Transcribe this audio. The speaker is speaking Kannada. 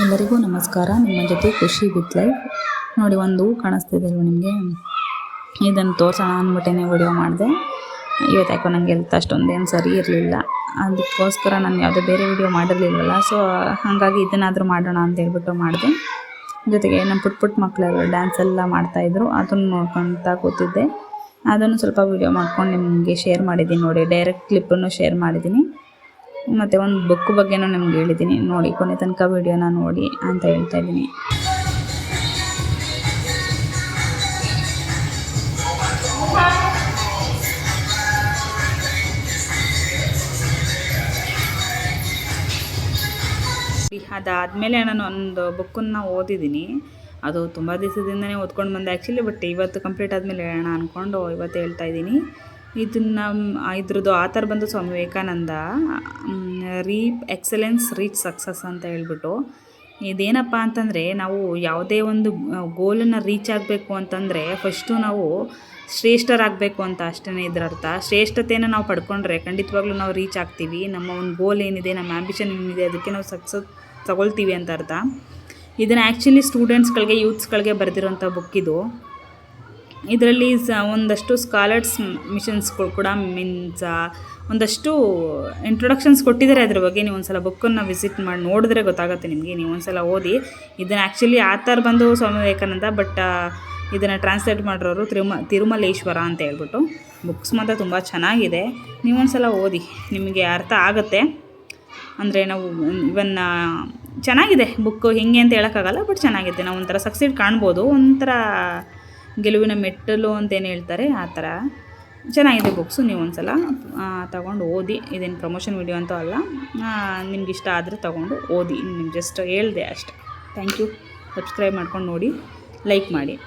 ಎಲ್ಲರಿಗೂ ನಮಸ್ಕಾರ. ನಿಮ್ಮ ಜೊತೆ ಖುಷಿ ವಿತ್ ಲೈಫ್. ನೋಡಿ, ಒಂದು ಕಾಣಿಸ್ತಿದೆ ಅಲ್ವ ನಿಮಗೆ, ಇದನ್ನು ತೋರಿಸೋಣ ಅಂದ್ಬಿಟ್ಟೇ ವಿಡಿಯೋ ಮಾಡಿದೆ. ಇವತ್ತು ಯಾಕೋ ನನಗೆ ಹೆಲ್ತ್ ಅಷ್ಟೊಂದೇನು ಸರಿ ಇರಲಿಲ್ಲ, ಅದಕ್ಕೋಸ್ಕರ ನಾನು ಯಾವುದೇ ಬೇರೆ ವಿಡಿಯೋ ಮಾಡಿರಲಿಲ್ಲವಲ್ಲ. ಸೊ ಹಾಗಾಗಿ ಇದನ್ನಾದರೂ ಮಾಡೋಣ ಅಂತ ಹೇಳ್ಬಿಟ್ಟು ಮಾಡಿದೆ. ಜೊತೆಗೆ ನಮ್ಮ ಪುಟ್ಟ ಮಕ್ಕಳೆಲ್ಲ ಡ್ಯಾನ್ಸ್ ಎಲ್ಲ ಮಾಡ್ತಾಯಿದ್ರು, ಅದನ್ನು ನೋಡ್ಕೊತಾ ಕೂತಿದ್ದೆ. ಅದನ್ನು ಸ್ವಲ್ಪ ವಿಡಿಯೋ ಮಾಡ್ಕೊಂಡು ನಿಮಗೆ ಶೇರ್ ಮಾಡಿದ್ದೀನಿ. ನೋಡಿ, ಡೈರೆಕ್ಟ್ ಕ್ಲಿಪ್ಪನ್ನು ಶೇರ್ ಮಾಡಿದ್ದೀನಿ. ಮತ್ತು ಒಂದು ಬುಕ್ ಬಗ್ಗೆನೂ ನಿಮ್ಗೆ ಹೇಳಿದ್ದೀನಿ. ನೋಡಿ, ಕೊನೆ ತನಕ ವಿಡಿಯೋನ ನೋಡಿ ಅಂತ ಹೇಳ್ತಾ ಇದ್ದೀನಿ. ಅದಾದಮೇಲೆ ನಾನು ಒಂದು ಬುಕ್ಕನ್ನು ಓದಿದ್ದೀನಿ. ಅದು ತುಂಬ ದಿವಸದಿಂದನೇ ಓದ್ಕೊಂಡು ಬಂದೆ ಆ್ಯಕ್ಚುಲಿ, ಬಟ್ ಇವತ್ತು ಕಂಪ್ಲೀಟ್ ಆದಮೇಲೆ ಹೇಳೋಣ ಅಂದ್ಕೊಂಡು ಇವತ್ತು ಹೇಳ್ತಾ ಇದ್ದೀನಿ. ಇದ್ರದ್ದು ಆಥರ್ ಬಂದು Swami Vivekananda, excellence reach success ಅಂತ ಹೇಳ್ಬಿಟ್ಟು. ಇದೇನಪ್ಪ ಅಂತಂದರೆ, ನಾವು ಯಾವುದೇ ಒಂದು ಗೋಲನ್ನು ರೀಚ್ ಆಗಬೇಕು ಅಂತಂದರೆ ಫಸ್ಟು ನಾವು ಶ್ರೇಷ್ಠರಾಗಬೇಕು ಅಂತ ಅಷ್ಟೇ ಇದರ ಅರ್ಥ. ಶ್ರೇಷ್ಠತೆಯನ್ನು ನಾವು ಪಡ್ಕೊಂಡ್ರೆ ಖಂಡಿತವಾಗ್ಲೂ ನಾವು ರೀಚ್ ಆಗ್ತೀವಿ. ನಮ್ಮ ಒಂದು ಗೋಲ್ ಏನಿದೆ, ನಮ್ಮ ಆ್ಯಂಬಿಷನ್ ಏನಿದೆ, ಅದಕ್ಕೆ ನಾವು ಸಕ್ಸಸ್ ತಗೊಳ್ತೀವಿ ಅಂತ ಅರ್ಥ. ಇದನ್ನು ಆ್ಯಕ್ಚುಲಿ ಸ್ಟೂಡೆಂಟ್ಸ್ಗಳಿಗೆ, ಯೂತ್ಸ್ಗಳಿಗೆ ಬರೆದಿರೋಂಥ ಬುಕ್ ಇದು. ಇದರಲ್ಲಿ ಒಂದಷ್ಟು ಸ್ಕಾಲರ್ಸ್ ಮಿಷನ್ಸ್ಗಳು ಕೂಡ ಮೀನ್ಸ್ ಒಂದಷ್ಟು ಇಂಟ್ರೊಡಕ್ಷನ್ಸ್ ಕೊಟ್ಟಿದ್ದಾರೆ ಅದ್ರ ಬಗ್ಗೆ. ನೀವು ಒಂದು ಸಲ ಬುಕ್ಕನ್ನು ವಿಸಿಟ್ ಮಾಡಿ ನೋಡಿದ್ರೆ ಗೊತ್ತಾಗುತ್ತೆ ನಿಮಗೆ. ನೀವು ಒಂದು ಸಲ ಓದಿ. ಇದನ್ನು ಆ್ಯಕ್ಚುಲಿ ಆಥರ್ ಬಂದು ಸ್ವಾಮಿ ವಿವೇಕಾನಂದ, ಬಟ್ ಇದನ್ನು ಟ್ರಾನ್ಸ್ಲೇಟ್ ಮಾಡಿರೋರು ತಿರುಮಲೇಶ್ವರ ಅಂತ ಹೇಳ್ಬಿಟ್ಟು. ಬುಕ್ಸ್ ಮಾತ್ರ ತುಂಬ ಚೆನ್ನಾಗಿದೆ, ನೀವೊಂದು ಸಲ ಓದಿ, ನಿಮಗೆ ಅರ್ಥ ಆಗುತ್ತೆ. ಅಂದರೆ ನಾವು ಚೆನ್ನಾಗಿದೆ ಬುಕ್ಕು, ಹೆಂಗೆ ಅಂತ ಹೇಳೋಕ್ಕಾಗಲ್ಲ, ಬಟ್ ಚೆನ್ನಾಗಿದೆ. ನಾವು ಒಂಥರ ಸಕ್ಸೀಡ್ ಕಾಣ್ಬೋದು, ಒಂಥರ ಗೆಲುವಿನ ಮೆಟ್ಟಲು ಅಂತೇನು ಹೇಳ್ತಾರೆ, ಆ ಥರ ಚೆನ್ನಾಗಿದೆ ಬುಕ್ಸು. ನೀವು ಒಂದು ಸಲ ತೊಗೊಂಡು ಓದಿ. ಇದೇನು ಪ್ರಮೋಷನ್ ವಿಡಿಯೋ ಅಂತೂ ಅಲ್ಲ, ನಿಮ್ಗೆ ಇಷ್ಟ ಆದರೆ ತೊಗೊಂಡು ಓದಿ. ನಿಮ್ಗೆ ಜಸ್ಟ್ ಹೇಳಿದೆ ಅಷ್ಟೆ. Thank you. ಸಬ್ಸ್ಕ್ರೈಬ್ ಮಾಡ್ಕೊಂಡು ನೋಡಿ, ಲೈಕ್ ಮಾಡಿ.